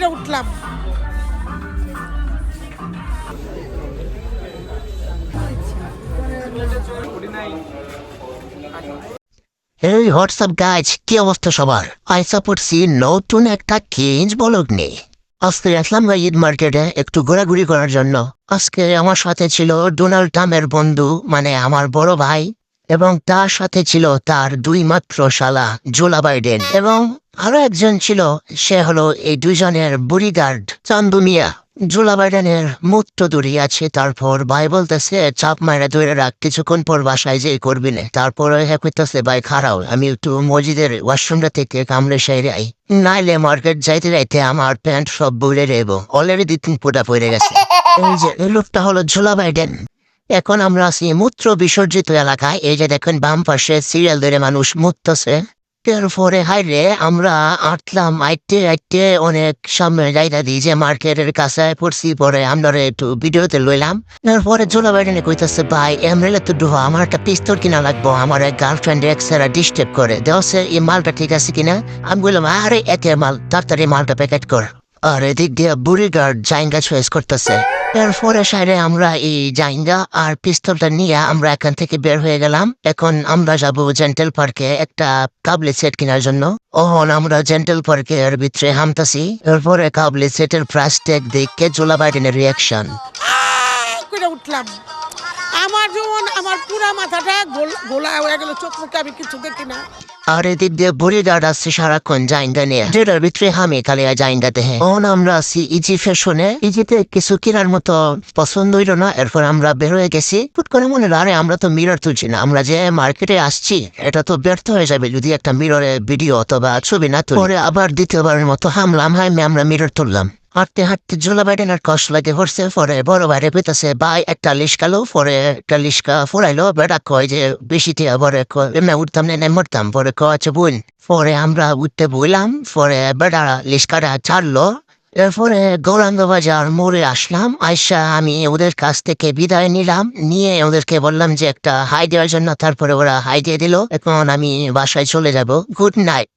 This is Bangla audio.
করে উঠলাম। এই হোয়াটসঅ্যাপ গাইজ, কি অবস্থা সবার? আইসা পড়ছি নতুন একটা কেঞ্জ ব্লগ নিয়ে। আজকে আসলাম ঈদ মার্কেটে একটু ঘোরাঘুরি করার জন্য। আজকে আমার সাথে ছিল ডোনাল্ড ট্রাম্পের বন্ধু, মানে আমার বড় ভাই, এবং তার সাথে ছিল তার দুই মাত্র শালা জোলা বাইডেন, এবং আরো একজন ছিল, সে হলো এই দুইজনের বডিগার্ড চান্দু মিয়া। জোলা বাইডেনের মুখ তো দূরে আছে, তারপর ভাই বলতেছে চাপ মারা ধরে রাখ, কিছুক্ষণ পর বাসায় যে করবি না। তারপরে হ্যাঁ করতেছে ভাই খারাও, আমি একটু মসজিদের ওয়াশরুমটা থেকে কামড়ে সাইরে আই, নাইলে মার্কেট যাইতে যাইতে আমার প্যান্ট সব বইরে রেব, অলরেডি 2-3 ফুটা পড়ে গেছে। এই যে এই লোকটা হলো জোলা বাইডেন। এখন আমরা আছি মূত্র বিসর্জিত এলাকায়। এই যে দেখেন বাম পাশে সিরিয়াল ধরে মানুষ মুততেছে। এরপরে হাইরে আমরা আটলাম, আইতে আইতে অনেক সামনে যাইতা দিই যে মার্কেটের কাছে পড়ছি। পরে আমরা একটু ভিডিওতে লইলাম। এরপরে জোলা বাইডেনে কইতাছে ভাই এমরেলে তো ডুহা, আমার একটা পিস্তল কিনা লাগবো, আমার এক গার্লফ্রেন্ড এক্সেরা ডিস্টার্ব করে দেওয়াছে, এই মালটা ঠিক আছে কিনা। আমি বললাম আরে একে মাল, তাড়াতাড়ি মালটা প্যাকেট কর। আর এদিক দিয়ে বুড়ি গার্ড জাইঙ্গা চয়েস করতেছে। এরপরে সাইডে আমরা এই জাইঙ্গা আর পিস্তলটা নিয়ে আমরা এখান থেকে বের হয়ে গেলাম। এখন আমরা যাব জেন্টেল পার্কে একটা কাবলি সেট কেনার জন্য। ওহন আমরা জেন্টেল পার্কের ভিতরে হামতাছি। এরপরে কাবলি সেটের প্রাইস ট্যাগ দেখে জোলা বাইডেনের রিয়াকশন করে উঠলাম। আমার যেমন আমার পুরা মাথাটা গোলা হয়ে গেল, চোখ মুখে আমি কিছু দেখি না। আর এদিক দিয়ে বুড়ি গার্ড আসছে সারাক্ষণ জাইঙ্গা নিয়ে, যেটার ভিতরে হামে কালিয়া জাইঙ্গাতে। হ্যাঁ ওন আমরা আছি ইজি ফ্যাশনে। ইজিতে কিছু কেনার মতো পছন্দ হইল না, এরপর আমরা বের হয়ে গেছি। ফুট করে মনে আরে আমরা তো মিরর তুলছি না, আমরা যে মার্কেটে আসছি এটা তো ব্যর্থ হয়ে যাবে যদি একটা মিররে ভিডিও অথবা ছবি না তুলি। পরে আবার দ্বিতীয়বারের মতো হামলাম, হাইমে আমরা মিরর তুললাম। হাঁটতে হাঁটতে জোলা বাইডেন আর কষ্ট লাগে পড়ছে। পরে বড় বাইরে পেতেছে ভাই একটা লিস্কালো, পরে একটা লিস্কা ফোরাইলো। বেটা কয় যে বেশি টিয়া, পরে এমনি উঠতাম না মরতাম। পরে কয়েছে বোন, পরে আমরা উঠতে বইলাম। পরে বেটা লিস্কাটা ছাড়লো। এরপরে গৌরাঙ্গ বাজার মোড়ে আসলাম। আয়সা আমি ওদের কাছ থেকে বিদায় নিলাম, নিয়ে ওদেরকে বললাম যে একটা হাই দেওয়ার জন্য। তারপরে ওরা হাই দিয়ে দিল। এখন আমি বাসায় চলে যাব। Good night.